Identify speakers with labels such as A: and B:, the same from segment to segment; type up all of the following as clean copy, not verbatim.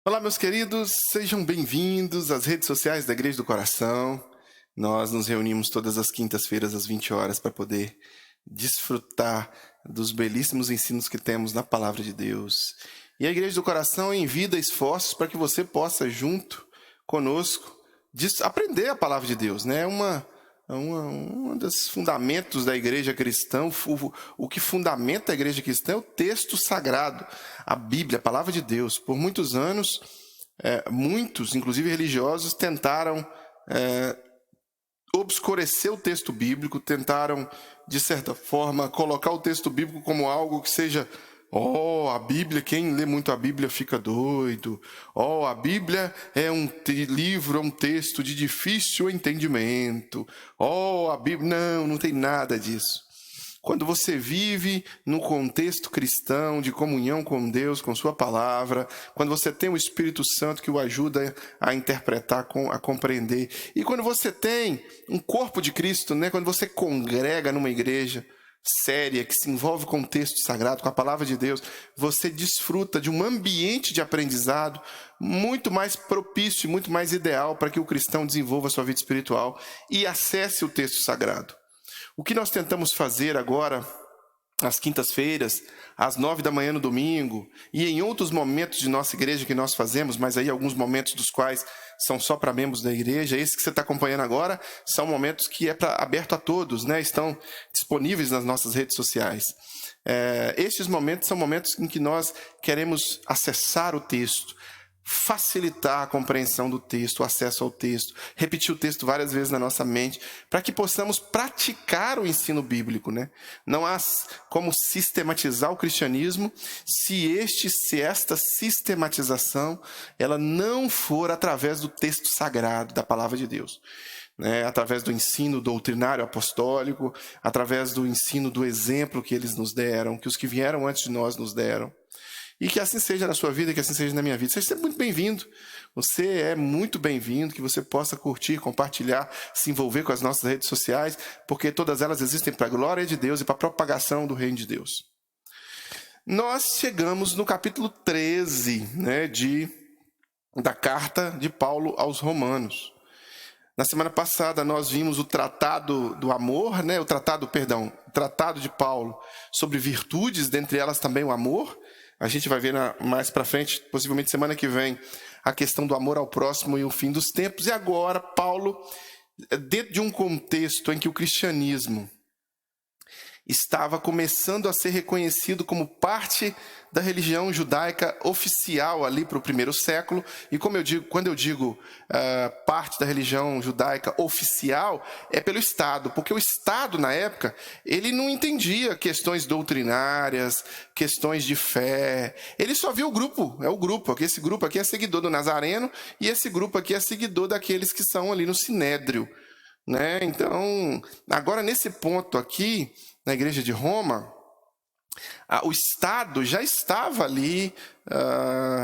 A: Olá, meus queridos, sejam bem-vindos às redes sociais da Igreja do Coração. Nós nos reunimos todas as quintas-feiras às 20 horas para poder desfrutar dos belíssimos ensinos que temos na Palavra de Deus. E a Igreja do Coração envia esforços para que você possa, junto conosco, aprender a Palavra de Deus, né? Um dos fundamentos da igreja cristã, o que fundamenta a igreja cristã é o texto sagrado, a Bíblia, a palavra de Deus. Por muitos anos, muitos, inclusive religiosos, tentaram obscurecer o texto bíblico, tentaram, de certa forma, colocar o texto bíblico como algo que seja... a Bíblia, quem lê muito a Bíblia fica doido. A Bíblia é um livro, é um texto de difícil entendimento. A Bíblia... Não tem nada disso. Quando você vive no contexto cristão, de comunhão com Deus, com sua palavra, quando você tem o Espírito Santo que o ajuda a interpretar, a compreender, e quando você tem um corpo de Cristo, né? Quando você congrega numa igreja séria, que se envolve com o texto sagrado, com a palavra de Deus, você desfruta de um ambiente de aprendizado muito mais propício e muito mais ideal para que o cristão desenvolva a sua vida espiritual e acesse o texto sagrado. O que nós tentamos fazer agora, às quintas-feiras, às 9 da manhã no domingo, e em outros momentos de nossa igreja que nós fazemos, mas aí alguns momentos dos quais são só para membros da igreja, esse que você está acompanhando agora, são momentos que é aberto a todos, né? Estão disponíveis nas nossas redes sociais. Estes momentos são momentos em que nós queremos acessar o texto, facilitar a compreensão do texto, o acesso ao texto, repetir o texto várias vezes na nossa mente, para que possamos praticar o ensino bíblico, né? Não há como sistematizar o cristianismo se esta sistematização ela não for através do texto sagrado, da palavra de Deus. Através do ensino doutrinário apostólico, através do ensino do exemplo que eles nos deram, que os que vieram antes de nós nos deram. E que assim seja na sua vida, que assim seja na minha vida. Seja sempre muito bem-vindo. Você é muito bem-vindo, que você possa curtir, compartilhar, se envolver com as nossas redes sociais, porque todas elas existem para a glória de Deus e para a propagação do reino de Deus. Nós chegamos no capítulo 13, da carta de Paulo aos Romanos. Na semana passada nós vimos o tratado do amor, o tratado de Paulo sobre virtudes, dentre elas também o amor. A gente vai ver mais para frente, possivelmente semana que vem, a questão do amor ao próximo e o fim dos tempos. E agora, Paulo, dentro de um contexto em que o cristianismo estava começando a ser reconhecido como parte da religião judaica oficial ali para o primeiro século. E quando eu digo parte da religião judaica oficial, é pelo Estado, porque o Estado, na época, ele não entendia questões doutrinárias, questões de fé. Ele só via o grupo, esse grupo aqui é seguidor do Nazareno e esse grupo aqui é seguidor daqueles que são ali no Sinédrio. Então, agora nesse ponto aqui, na igreja de Roma, o Estado já estava ali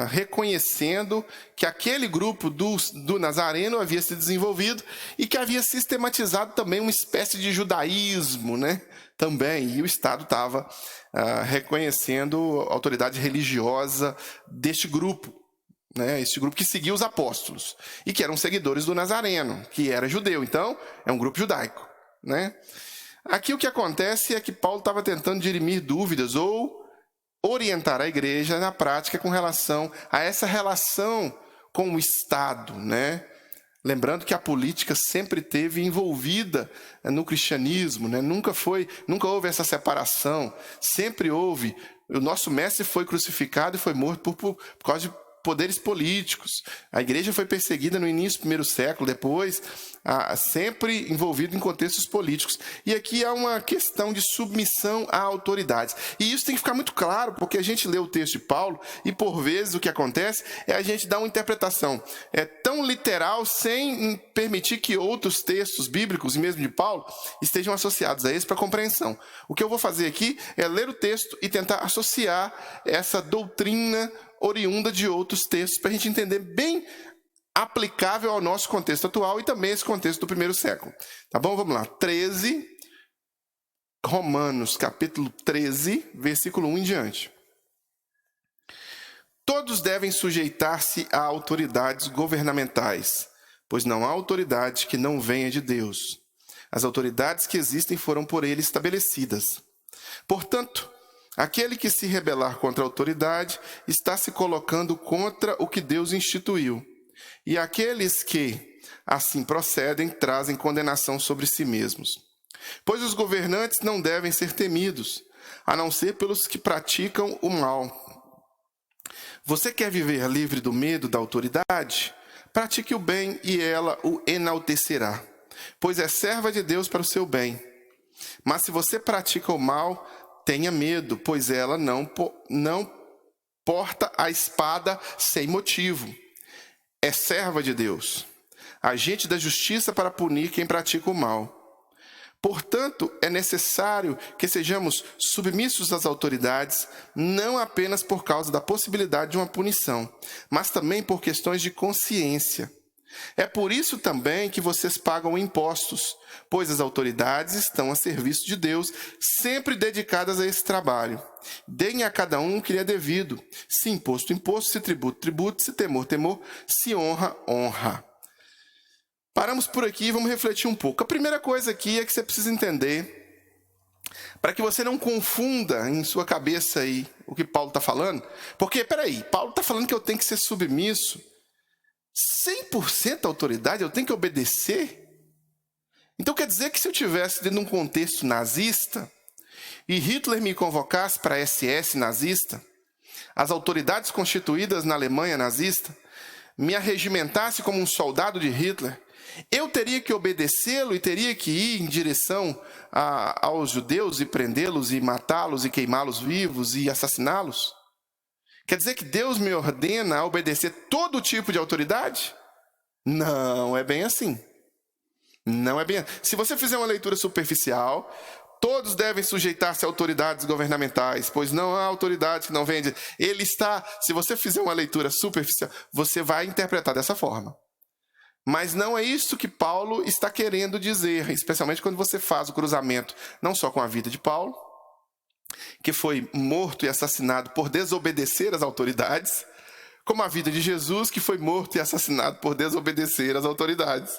A: reconhecendo que aquele grupo do Nazareno havia se desenvolvido e que havia sistematizado também uma espécie de judaísmo, também. E o Estado estava reconhecendo a autoridade religiosa deste grupo. Este grupo que seguia os apóstolos e que eram seguidores do Nazareno, que era judeu. Então, é um grupo judaico. Aqui o que acontece é que Paulo estava tentando dirimir dúvidas ou orientar a igreja na prática com relação a essa relação com o Estado. Lembrando que a política sempre esteve envolvida no cristianismo. Nunca houve essa separação. Sempre houve. O nosso mestre foi crucificado e foi morto por causa de poderes políticos. A igreja foi perseguida no início do primeiro século, depois sempre envolvido em contextos políticos. E aqui há uma questão de submissão a autoridades. E isso tem que ficar muito claro, porque a gente lê o texto de Paulo e, por vezes, o que acontece é a gente dar uma interpretação tão literal, sem permitir que outros textos bíblicos, e mesmo de Paulo, estejam associados a esse para compreensão. O que eu vou fazer aqui é ler o texto e tentar associar essa doutrina oriunda de outros textos para a gente entender bem aplicável ao nosso contexto atual e também esse contexto do primeiro século. Tá bom? Vamos lá. Romanos, capítulo 13, versículo 1 em diante. Todos devem sujeitar-se a autoridades governamentais, pois não há autoridade que não venha de Deus. As autoridades que existem foram por ele estabelecidas. Portanto, aquele que se rebelar contra a autoridade está se colocando contra o que Deus instituiu. E aqueles que assim procedem trazem condenação sobre si mesmos. Pois os governantes não devem ser temidos, a não ser pelos que praticam o mal. Você quer viver livre do medo da autoridade? Pratique o bem e ela o enaltecerá, pois é serva de Deus para o seu bem. Mas se você pratica o mal, tenha medo, pois ela não porta a espada sem motivo. É serva de Deus, agente da justiça para punir quem pratica o mal. Portanto, é necessário que sejamos submissos às autoridades, não apenas por causa da possibilidade de uma punição, mas também por questões de consciência. É por isso também que vocês pagam impostos, pois as autoridades estão a serviço de Deus, sempre dedicadas a esse trabalho. Deem a cada um o que lhe é devido. Se imposto, imposto, se tributo, tributo, se temor, temor, se honra, honra. Paramos por aqui e vamos refletir um pouco. A primeira coisa aqui é que você precisa entender, para que você não confunda em sua cabeça aí o que Paulo está falando, porque, peraí, Paulo está falando que eu tenho que ser submisso, 100% autoridade, eu tenho que obedecer? Então quer dizer que se eu estivesse dentro de um contexto nazista, e Hitler me convocasse para a SS nazista, as autoridades constituídas na Alemanha nazista, me arregimentasse como um soldado de Hitler, eu teria que obedecê-lo e teria que ir em direção aos judeus e prendê-los e matá-los e queimá-los vivos e assassiná-los? Quer dizer que Deus me ordena a obedecer todo tipo de autoridade? Não é bem assim. Não é bem assim. Se você fizer uma leitura superficial, todos devem sujeitar-se a autoridades governamentais, pois não há autoridade que não venha de... Se você fizer uma leitura superficial, você vai interpretar dessa forma. Mas não é isso que Paulo está querendo dizer, especialmente quando você faz o cruzamento, não só com a vida de Paulo, que foi morto e assassinado por desobedecer às autoridades, como a vida de Jesus, que foi morto e assassinado por desobedecer às autoridades.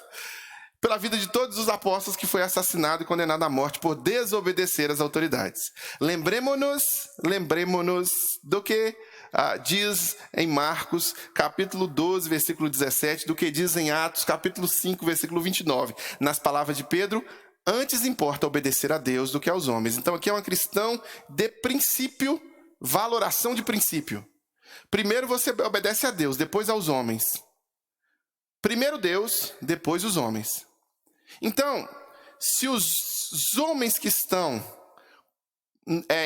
A: Pela vida de todos os apóstolos, que foi assassinado e condenado à morte por desobedecer às autoridades. Lembremos-nos do que diz em Marcos, capítulo 12, versículo 17, do que diz em Atos, capítulo 5, versículo 29. Nas palavras de Pedro, antes importa obedecer a Deus do que aos homens. Então aqui é uma questão de princípio, valoração de princípio. Primeiro você obedece a Deus, depois aos homens. Primeiro Deus, depois os homens. Então, se os homens que estão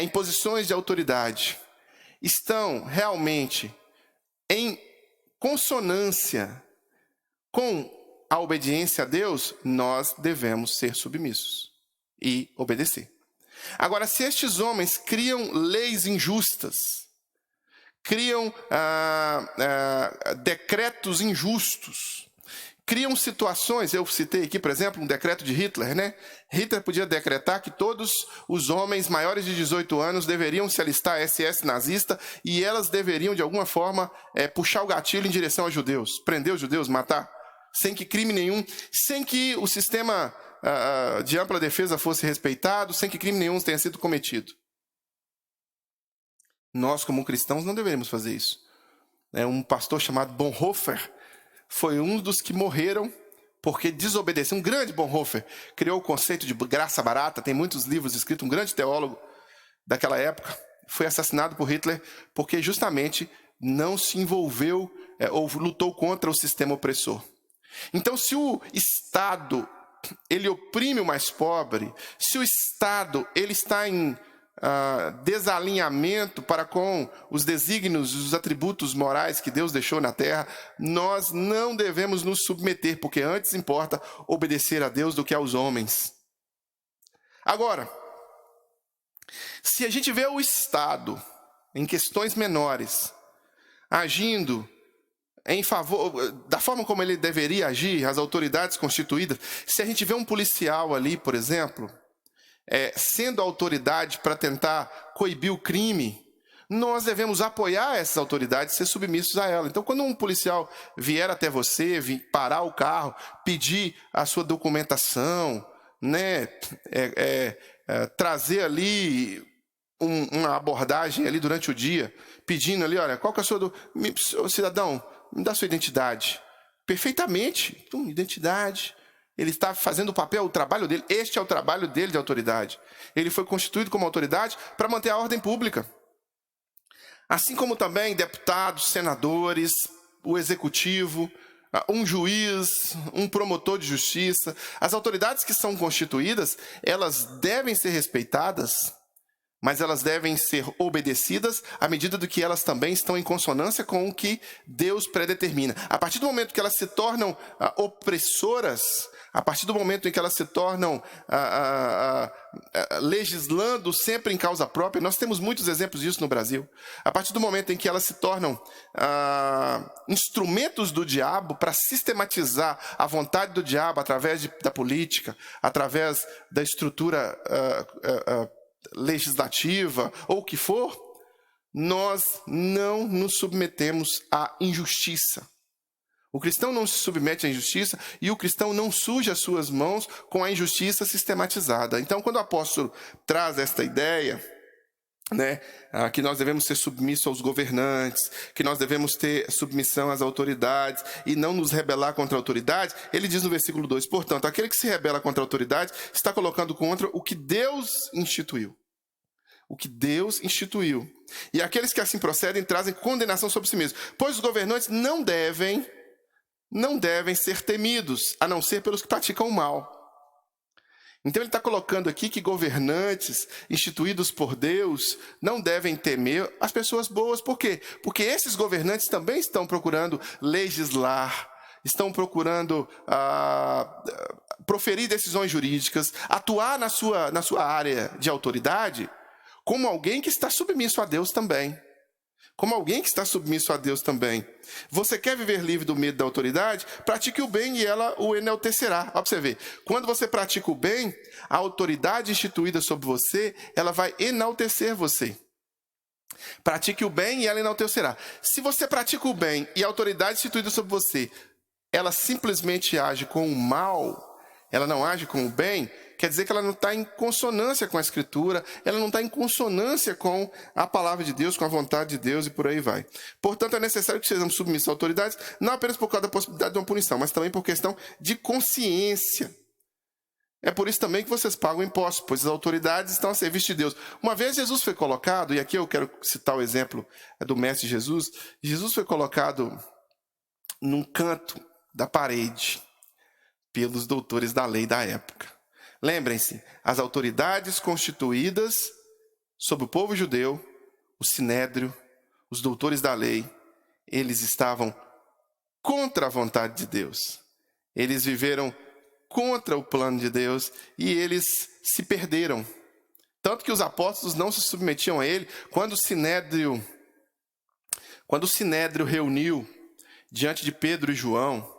A: em posições de autoridade estão realmente em consonância com a obediência a Deus, nós devemos ser submissos e obedecer. Agora, se estes homens criam leis injustas, criam decretos injustos, criam situações, eu citei aqui, por exemplo, um decreto de Hitler, né? Hitler podia decretar que todos os homens maiores de 18 anos deveriam se alistar à SS nazista e elas deveriam, de alguma forma, puxar o gatilho em direção aos judeus, prender os judeus, matar, sem que crime nenhum, sem que o sistema de ampla defesa fosse respeitado, sem que crime nenhum tenha sido cometido. Nós, como cristãos, não deveríamos fazer isso. Um pastor chamado Bonhoeffer foi um dos que morreram porque desobedeceu. Um grande Bonhoeffer criou o conceito de graça barata, tem muitos livros escritos, um grande teólogo daquela época, foi assassinado por Hitler porque justamente não se envolveu ou lutou contra o sistema opressor. Então, se o Estado ele oprime o mais pobre, se o Estado ele está em desalinhamento para com os desígnios e os atributos morais que Deus deixou na terra, nós não devemos nos submeter, porque antes importa obedecer a Deus do que aos homens. Agora, se a gente vê o Estado em questões menores agindo em favor, da forma como ele deveria agir, as autoridades constituídas, se a gente vê um policial ali, por exemplo, sendo autoridade para tentar coibir o crime, nós devemos apoiar essas autoridades, ser submissos a elas. Então, quando um policial vier até você, parar o carro, pedir a sua documentação, né, trazer ali uma abordagem ali durante o dia, pedindo ali, olha, qual que é a sua... cidadão, me dá sua identidade. Perfeitamente. Então, identidade. Ele está fazendo o trabalho dele. Este é o trabalho dele de autoridade. Ele foi constituído como autoridade para manter a ordem pública. Assim como também deputados, senadores, o executivo, um juiz, um promotor de justiça. As autoridades que são constituídas, elas devem ser respeitadas, mas elas devem ser obedecidas à medida do que elas também estão em consonância com o que Deus predetermina. A partir do momento que elas se tornam opressoras, a partir do momento em que elas se tornam legislando sempre em causa própria, nós temos muitos exemplos disso no Brasil. A partir do momento em que elas se tornam instrumentos do diabo para sistematizar a vontade do diabo através da política, através da estrutura legislativa ou o que for, nós não nos submetemos à injustiça. O cristão não se submete à injustiça e o cristão não suja as suas mãos com a injustiça sistematizada. Então, quando o apóstolo traz esta ideia, né, que nós devemos ser submissos aos governantes, que nós devemos ter submissão às autoridades e não nos rebelar contra a autoridade, ele diz no versículo 2, portanto, aquele que se rebela contra a autoridade está colocando contra o que Deus instituiu. O que Deus instituiu. E aqueles que assim procedem trazem condenação sobre si mesmos, pois os governantes não devem ser temidos, a não ser pelos que praticam o mal. Então ele está colocando aqui que governantes instituídos por Deus não devem temer as pessoas boas. Por quê? Porque esses governantes também estão procurando legislar, estão procurando proferir decisões jurídicas, atuar na sua área de autoridade como alguém que está submisso a Deus também. Como alguém que está submisso a Deus também. Você quer viver livre do medo da autoridade? Pratique o bem e ela o enaltecerá. Olha para você ver. Quando você pratica o bem, a autoridade instituída sobre você, ela vai enaltecer você. Pratique o bem e ela enaltecerá. Se você pratica o bem e a autoridade instituída sobre você, ela simplesmente age com o mal, ela não age com o bem, quer dizer que ela não está em consonância com a Escritura, ela não está em consonância com a palavra de Deus, com a vontade de Deus e por aí vai. Portanto, é necessário que sejamos submissos a autoridades, não apenas por causa da possibilidade de uma punição, mas também por questão de consciência. É por isso também que vocês pagam impostos, pois as autoridades estão a serviço de Deus. Uma vez Jesus foi colocado, e aqui eu quero citar o exemplo do mestre Jesus, Jesus foi colocado num canto da parede pelos doutores da lei da época. Lembrem-se, as autoridades constituídas sobre o povo judeu, o sinédrio, os doutores da lei, eles estavam contra a vontade de Deus. Eles viveram contra o plano de Deus e eles se perderam. Tanto que os apóstolos não se submetiam a ele. Quando o sinédrio reuniu diante de Pedro e João,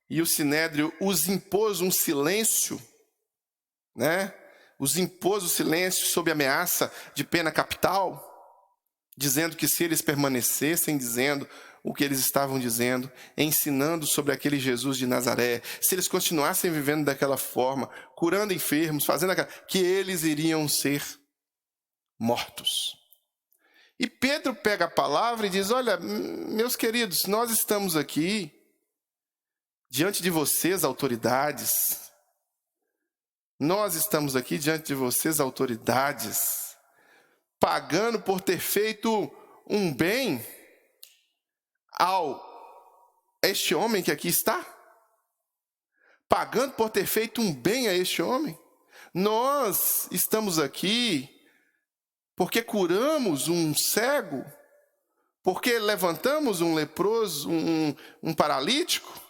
A: e o sinédrio os impôs um silêncio, né? Os impôs o silêncio sob ameaça de pena capital, dizendo que se eles permanecessem dizendo o que eles estavam dizendo, ensinando sobre aquele Jesus de Nazaré, se eles continuassem vivendo daquela forma, curando enfermos, fazendo que eles iriam ser mortos. E Pedro pega a palavra e diz, olha, meus queridos, nós estamos aqui diante de vocês, autoridades. Nós estamos aqui diante de vocês, autoridades, pagando por ter feito um bem a este homem que aqui está. Pagando por ter feito um bem a este homem. Nós estamos aqui porque curamos um cego, porque levantamos um leproso, um paralítico.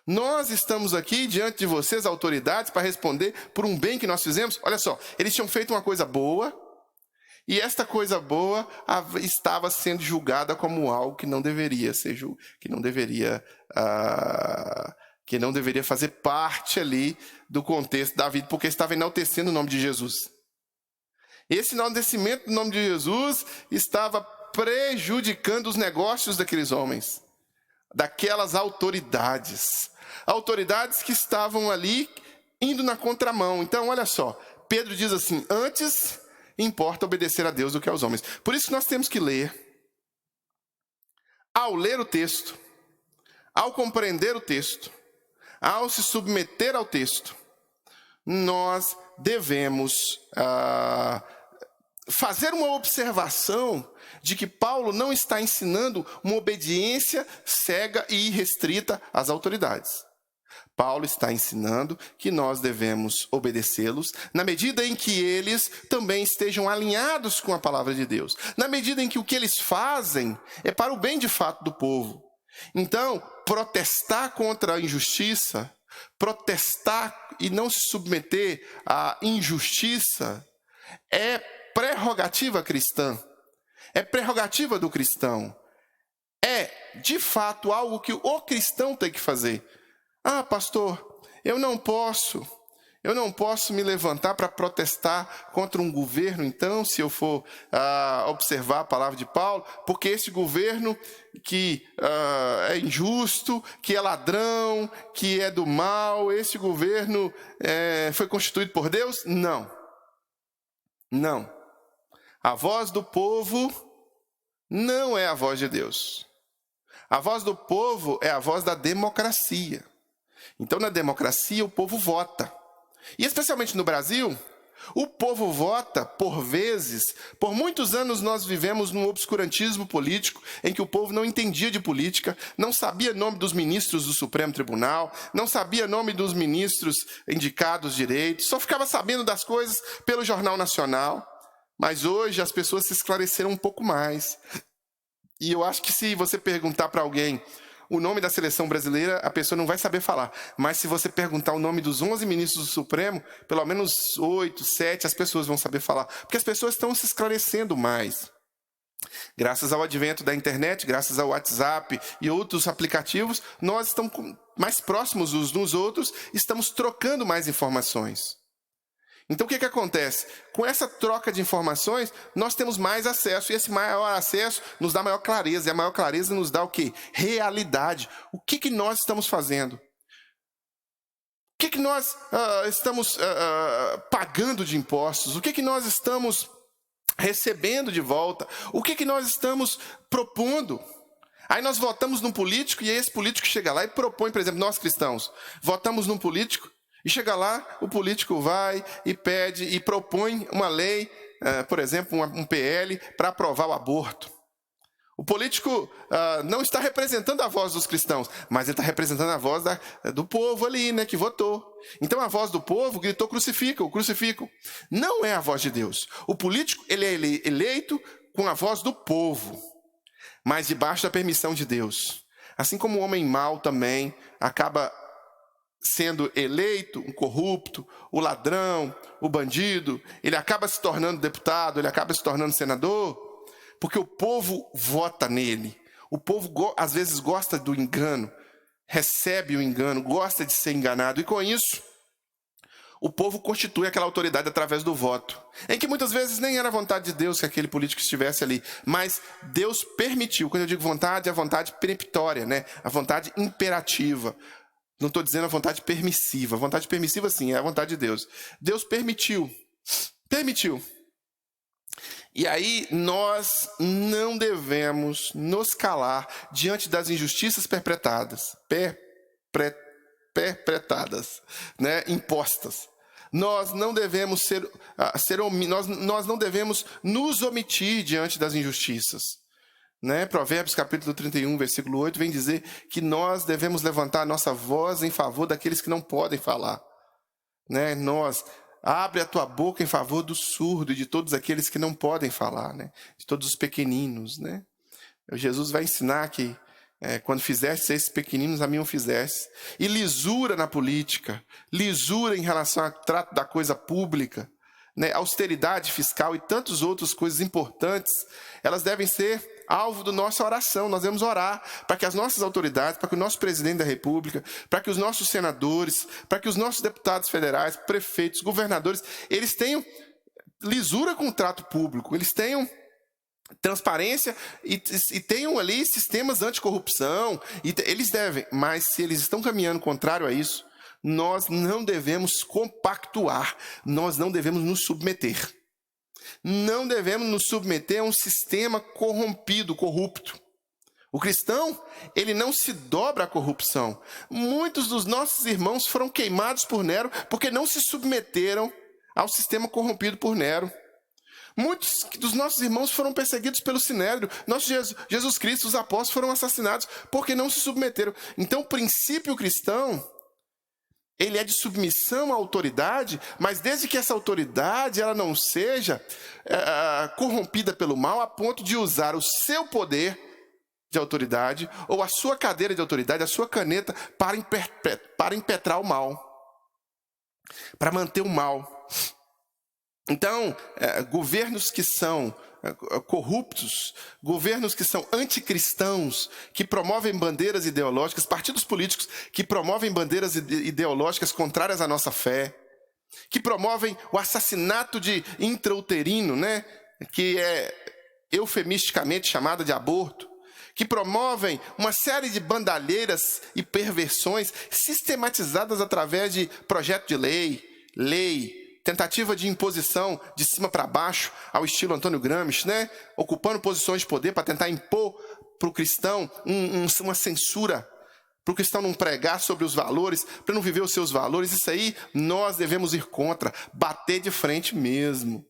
A: Nós estamos aqui diante de vocês, autoridades, para responder por um bem que nós fizemos. Olha só, eles tinham feito uma coisa boa, e esta coisa boa estava sendo julgada como algo que não deveria ser que não deveria fazer parte ali do contexto da vida, porque estava enaltecendo o nome de Jesus. Esse enaltecimento do nome de Jesus estava prejudicando os negócios daqueles homens, daquelas autoridades. Autoridades que estavam ali indo na contramão. Então, olha só, Pedro diz assim: antes importa obedecer a Deus do que aos homens. Por isso que nós temos que ler. Ao ler o texto, ao compreender o texto, ao se submeter ao texto, nós devemos fazer uma observação de que Paulo não está ensinando uma obediência cega e irrestrita às autoridades. Paulo está ensinando que nós devemos obedecê-los na medida em que eles também estejam alinhados com a palavra de Deus. Na medida em que o que eles fazem é para o bem de fato do povo. Então, protestar contra a injustiça, protestar e não se submeter à injustiça é prerrogativa cristã. É prerrogativa do cristão. É, de fato, algo que o cristão tem que fazer. Ah, pastor, eu não posso me levantar para protestar contra um governo, então, se eu for observar a palavra de Paulo, porque esse governo que é injusto, que é ladrão, que é do mal, esse governo foi constituído por Deus? Não. Não. A voz do povo não é a voz de Deus. A voz do povo é a voz da democracia. Então, na democracia, o povo vota. E especialmente no Brasil, o povo vota por vezes. Por muitos anos nós vivemos num obscurantismo político em que o povo não entendia de política, não sabia o nome dos ministros do Supremo Tribunal, não sabia o nome dos ministros indicados direitos, só ficava sabendo das coisas pelo Jornal Nacional. Mas hoje as pessoas se esclareceram um pouco mais. E eu acho que se você perguntar para alguém o nome da seleção brasileira, a pessoa não vai saber falar. Mas se você perguntar o nome dos 11 ministros do Supremo, pelo menos 8, 7, as pessoas vão saber falar. Porque as pessoas estão se esclarecendo mais. Graças ao advento da internet, graças ao WhatsApp e outros aplicativos, nós estamos mais próximos uns dos outros, estamos trocando mais informações. Então, o que acontece? Com essa troca de informações, nós temos mais acesso, e esse maior acesso nos dá maior clareza, e a maior clareza nos dá o quê? Realidade. O que nós estamos fazendo? O que nós estamos pagando de impostos? O que nós estamos recebendo de volta? O que nós estamos propondo? Aí nós votamos num político, e aí esse político chega lá e propõe, por exemplo, nós cristãos, votamos num político, e chega lá, o político vai e pede e propõe uma lei, por exemplo, um PL, para aprovar o aborto. O político não está representando a voz dos cristãos, mas ele está representando a voz do povo ali, né, que votou. Então a voz do povo gritou: crucificam, crucificam. Não é a voz de Deus. O político ele é eleito com a voz do povo, mas debaixo da permissão de Deus. Assim como o homem mau também acaba sendo eleito, um corrupto, o ladrão, o bandido, ele acaba se tornando deputado, ele acaba se tornando senador, porque o povo vota nele. O povo às vezes gosta do engano, recebe o engano, gosta de ser enganado, e com isso, o povo constitui aquela autoridade através do voto, em que muitas vezes nem era a vontade de Deus que aquele político estivesse ali, mas Deus permitiu. Quando eu digo vontade, é a vontade peremptória, né? A vontade imperativa. Não estou dizendo a vontade permissiva. A vontade permissiva, sim, é a vontade de Deus. Deus permitiu. Permitiu. E aí nós não devemos nos calar diante das injustiças perpetradas, né, impostas. Nós não devemos nós não devemos nos omitir diante das injustiças. Né? Provérbios capítulo 31, versículo 8, vem dizer que nós devemos levantar a nossa voz em favor daqueles que não podem falar. Né? Abre a tua boca em favor do surdo e de todos aqueles que não podem falar, né? De todos os pequeninos. Né? Jesus vai ensinar que quando fizeste esses pequeninos, a mim o fizeste. E lisura na política, lisura em relação ao trato da coisa pública, né? Austeridade fiscal e tantas outras coisas importantes, elas devem ser alvo da nossa oração. Nós devemos orar para que as nossas autoridades, para que o nosso presidente da República, para que os nossos senadores, para que os nossos deputados federais, prefeitos, governadores, eles tenham lisura com o trato público, eles tenham transparência e tenham ali sistemas anticorrupção. Eles devem, mas se eles estão caminhando contrário a isso, nós não devemos compactuar, nós não devemos nos submeter. Não devemos nos submeter a um sistema corrompido, corrupto. O cristão, ele não se dobra à corrupção. Muitos dos nossos irmãos foram queimados por Nero porque não se submeteram ao sistema corrompido por Nero. Muitos dos nossos irmãos foram perseguidos pelo Sinédrio. Nosso Jesus Cristo, os apóstolos, foram assassinados porque não se submeteram. Então, o princípio cristão, ele é de submissão à autoridade, mas desde que essa autoridade ela não seja corrompida pelo mal a ponto de usar o seu poder de autoridade ou a sua cadeira de autoridade, a sua caneta para impetrar o mal, para manter o mal. Então, governos que são corruptos, governos que são anticristãos, que promovem bandeiras ideológicas, partidos políticos que promovem bandeiras ideológicas contrárias à nossa fé, que promovem o assassinato de intrauterino, né? Que é eufemisticamente chamada de aborto, que promovem uma série de bandalheiras e perversões sistematizadas através de projeto de lei, tentativa de imposição de cima para baixo, ao estilo Antônio Gramsci, né? Ocupando posições de poder para tentar impor para o cristão uma censura, para o cristão não pregar sobre os valores, para não viver os seus valores. Isso aí nós devemos ir contra, bater de frente mesmo.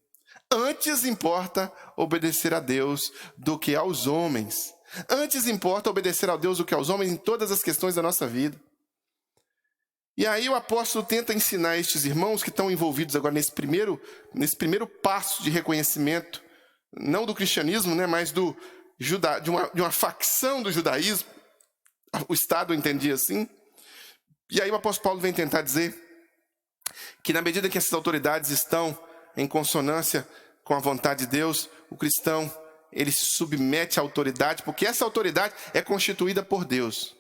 A: Antes importa obedecer a Deus do que aos homens. Antes importa obedecer a Deus do que aos homens em todas as questões da nossa vida. E aí o apóstolo tenta ensinar estes irmãos que estão envolvidos agora nesse primeiro passo de reconhecimento, não do cristianismo, né, mas de uma facção do judaísmo. O Estado entendia assim. E aí o apóstolo Paulo vem tentar dizer que na medida que essas autoridades estão em consonância com a vontade de Deus, o cristão, ele se submete à autoridade, porque essa autoridade é constituída por Deus.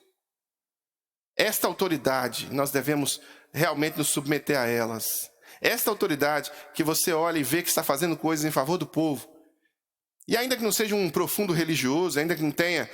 A: Esta autoridade, nós devemos realmente nos submeter a elas. Esta autoridade que você olha e vê que está fazendo coisas em favor do povo, e ainda que não seja um profundo religioso, ainda que não tenha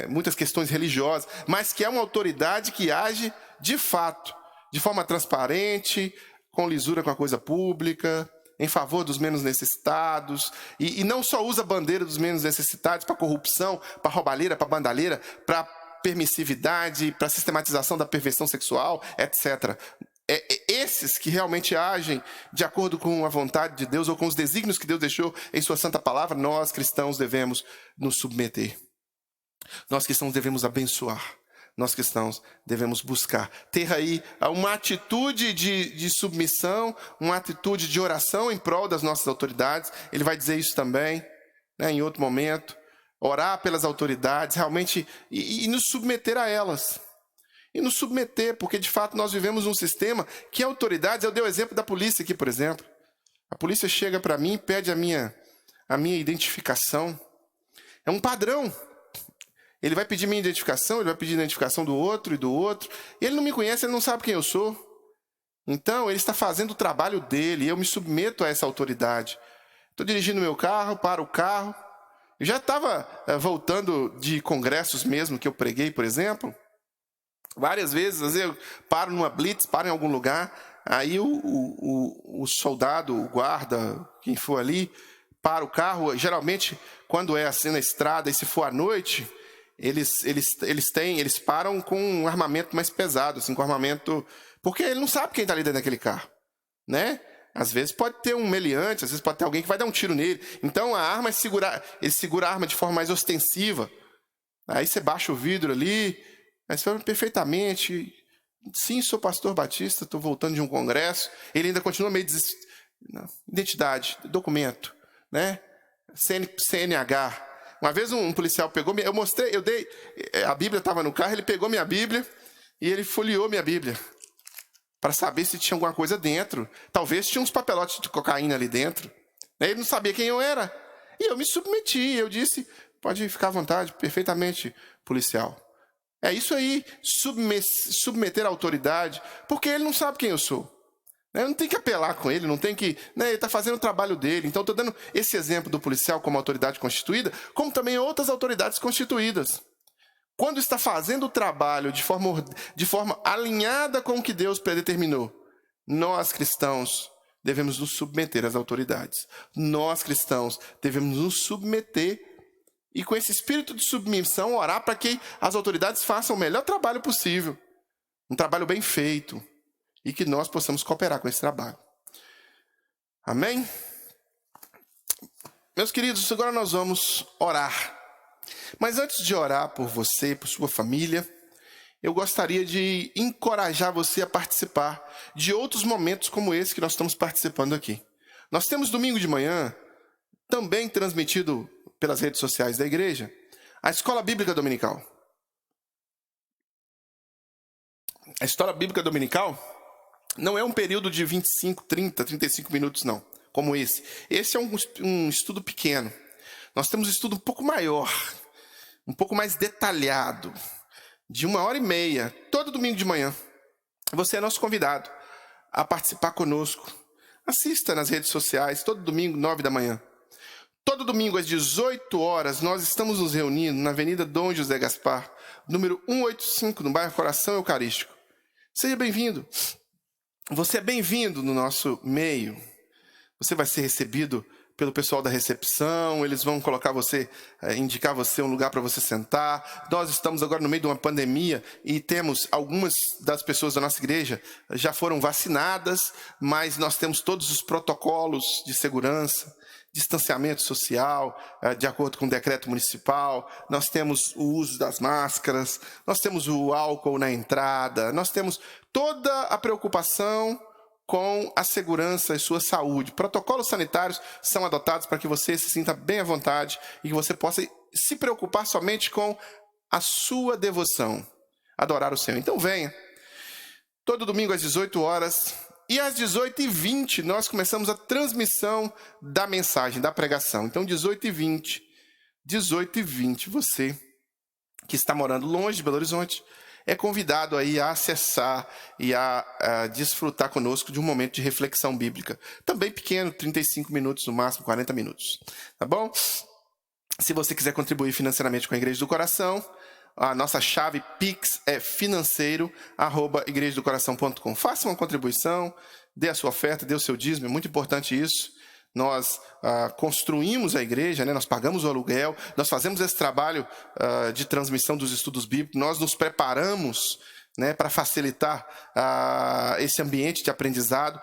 A: muitas questões religiosas, mas que é uma autoridade que age de fato, de forma transparente, com lisura com a coisa pública, em favor dos menos necessitados, e não só usa a bandeira dos menos necessitados para corrupção, para roubalheira, para bandalheira, para permissividade, para sistematização da perversão sexual, etc. Esses que realmente agem de acordo com a vontade de Deus ou com os desígnios que Deus deixou em sua santa palavra, nós cristãos devemos nos submeter. Nós cristãos devemos abençoar. Nós cristãos devemos buscar. Ter aí uma atitude de submissão, uma atitude de oração em prol das nossas autoridades. Ele vai dizer isso também, né, em outro momento. Orar pelas autoridades, realmente, e nos submeter a elas. E nos submeter, porque de fato nós vivemos um sistema que autoridades, eu dei o exemplo da polícia aqui, por exemplo. A polícia chega para mim e pede a minha identificação. É um padrão. Ele vai pedir minha identificação, ele vai pedir a identificação do outro e do outro. Ele não me conhece, ele não sabe quem eu sou. Então, ele está fazendo o trabalho dele, e eu me submeto a essa autoridade. Estou dirigindo meu carro, paro o carro. Eu já estava voltando de congressos mesmo, que eu preguei, por exemplo. Várias vezes, às vezes eu paro numa blitz, paro em algum lugar, aí o soldado, o guarda, quem for ali, para o carro. Geralmente, quando é assim na estrada, e se for à noite, eles param com um armamento mais pesado, assim, com armamento, porque ele não sabe quem está ali dentro daquele carro, né? Às vezes pode ter um meliante, às vezes pode ter alguém que vai dar um tiro nele. Então a arma ele segura a arma de forma mais ostensiva. Aí você baixa o vidro ali, aí você fala perfeitamente, sim, sou pastor Batista, estou voltando de um congresso. Ele ainda continua meio identidade, documento, né? CNH. Uma vez um policial pegou, a Bíblia estava no carro, ele pegou minha Bíblia e ele folheou minha Bíblia para saber se tinha alguma coisa dentro. Talvez tinha uns papelotes de cocaína ali dentro. Ele não sabia quem eu era. E eu me submeti, eu disse, pode ficar à vontade, perfeitamente, policial. É isso aí, submeter a autoridade, porque ele não sabe quem eu sou. Não tem que apelar com ele, não tem que... Né, ele está fazendo o trabalho dele. Então, estou dando esse exemplo do policial como autoridade constituída, como também outras autoridades constituídas. Quando está fazendo o trabalho de forma alinhada com o que Deus predeterminou, nós, cristãos, devemos nos submeter às autoridades. Nós, cristãos, devemos nos submeter e, com esse espírito de submissão, orar para que as autoridades façam o melhor trabalho possível. Um trabalho bem feito. E que nós possamos cooperar com esse trabalho. Amém? Meus queridos, agora nós vamos orar. Mas antes de orar por você, por sua família, eu gostaria de encorajar você a participar de outros momentos como esse que nós estamos participando aqui. Nós temos domingo de manhã, também transmitido pelas redes sociais da igreja, a Escola Bíblica Dominical. A Escola Bíblica Dominical não é um período de 25, 30, 35 minutos, não, como esse. Esse é um estudo pequeno. Nós temos um estudo um pouco maior, um pouco mais detalhado, de 1h30, todo domingo de manhã. Você é nosso convidado a participar conosco. Assista nas redes sociais, todo domingo, 9 da manhã. Todo domingo, às 18 horas, nós estamos nos reunindo na Avenida Dom José Gaspar, número 185, no bairro Coração Eucarístico. Seja bem-vindo. Você é bem-vindo no nosso meio. Você vai ser recebido pelo pessoal da recepção, eles vão indicar você um lugar para você sentar. Nós estamos agora no meio de uma pandemia e temos algumas das pessoas da nossa igreja já foram vacinadas, mas nós temos todos os protocolos de segurança, distanciamento social, de acordo com o decreto municipal, nós temos o uso das máscaras, nós temos o álcool na entrada, nós temos toda a preocupação com a segurança e sua saúde. Protocolos sanitários são adotados para que você se sinta bem à vontade e que você possa se preocupar somente com a sua devoção, adorar o Senhor. Então venha, todo domingo às 18 horas, e às 18h20 nós começamos a transmissão da mensagem, da pregação. Então 18h20, você que está morando longe de Belo Horizonte, é convidado aí a acessar e a desfrutar conosco de um momento de reflexão bíblica. Também pequeno, 35 minutos, no máximo 40 minutos. Tá bom? Se você quiser contribuir financeiramente com a Igreja do Coração, a nossa chave Pix é financeiro@igrejadocoração.com. Faça uma contribuição, dê a sua oferta, dê o seu dízimo, é muito importante isso. Nós construímos a igreja, né? Nós pagamos o aluguel, nós fazemos esse trabalho de transmissão dos estudos bíblicos, nós nos preparamos, né, para facilitar esse ambiente de aprendizado,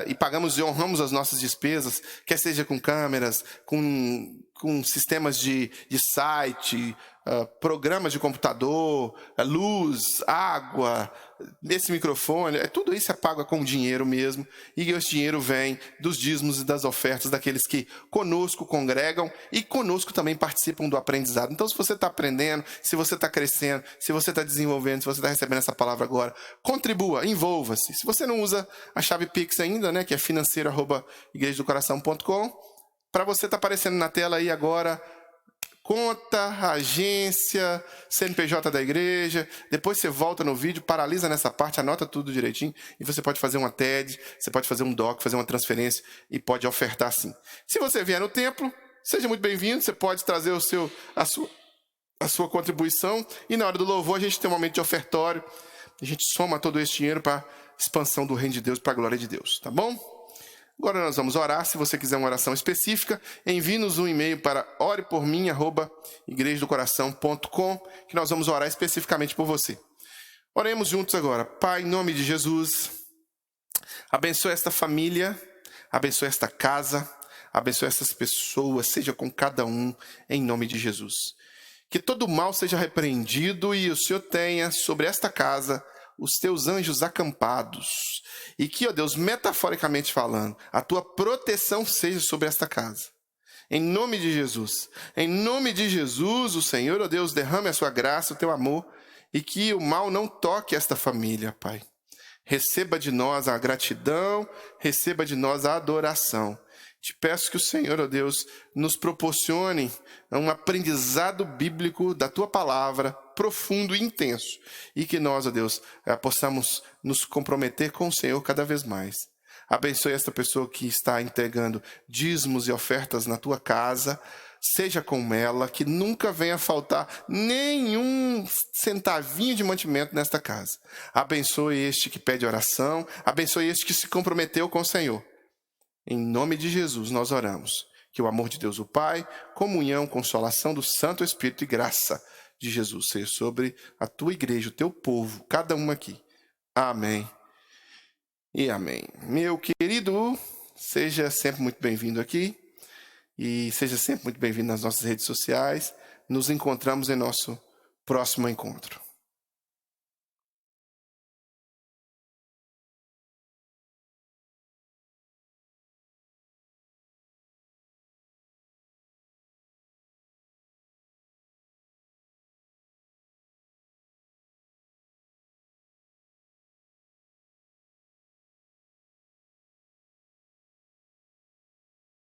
A: e pagamos e honramos as nossas despesas, quer seja com câmeras, com sistemas de site, programas de computador, luz, água, esse microfone, tudo isso é pago com dinheiro mesmo, e esse dinheiro vem dos dízimos e das ofertas daqueles que conosco congregam e conosco também participam do aprendizado. Então, se você está aprendendo, se você está crescendo, se você está desenvolvendo, se você está recebendo essa palavra agora, contribua, envolva-se. Se você não usa a chave Pix ainda, né, que é financeiro@igrejadocoração.com, para você está aparecendo na tela aí agora conta, agência, CNPJ da igreja. Depois você volta no vídeo, paralisa nessa parte, anota tudo direitinho e você pode fazer uma TED, você pode fazer um DOC, fazer uma transferência e pode ofertar sim. Se você vier no templo, seja muito bem-vindo, você pode trazer a sua contribuição e na hora do louvor a gente tem um momento de ofertório, a gente soma todo esse dinheiro para a expansão do reino de Deus, para a glória de Deus, tá bom? Agora nós vamos orar. Se você quiser uma oração específica, envie-nos um e-mail para orepormim@igrejadocoração.com, que nós vamos orar especificamente por você. Oremos juntos agora. Pai, em nome de Jesus, abençoe esta família, abençoe esta casa, abençoe essas pessoas, seja com cada um, em nome de Jesus. Que todo mal seja repreendido e o Senhor tenha sobre esta casa os teus anjos acampados. E que, ó Deus, metaforicamente falando, a tua proteção seja sobre esta casa. Em nome de Jesus. Em nome de Jesus, o Senhor, ó Deus, derrame a sua graça, o teu amor, e que o mal não toque esta família, Pai. Receba de nós a gratidão, receba de nós a adoração. Te peço que o Senhor, ó Deus, nos proporcione um aprendizado bíblico da Tua palavra, profundo e intenso, e que nós, ó Deus, possamos nos comprometer com o Senhor cada vez mais. Abençoe esta pessoa que está entregando dízimos e ofertas na Tua casa, seja com ela, que nunca venha faltar nenhum centavinho de mantimento nesta casa. Abençoe este que pede oração, abençoe este que se comprometeu com o Senhor. Em nome de Jesus nós oramos. Que o amor de Deus, o Pai, comunhão, consolação do Santo Espírito e graça de Jesus seja sobre a tua igreja, o teu povo, cada um aqui. Amém e amém. Meu querido, seja sempre muito bem-vindo aqui e seja sempre muito bem-vindo nas nossas redes sociais. Nos encontramos em nosso próximo encontro.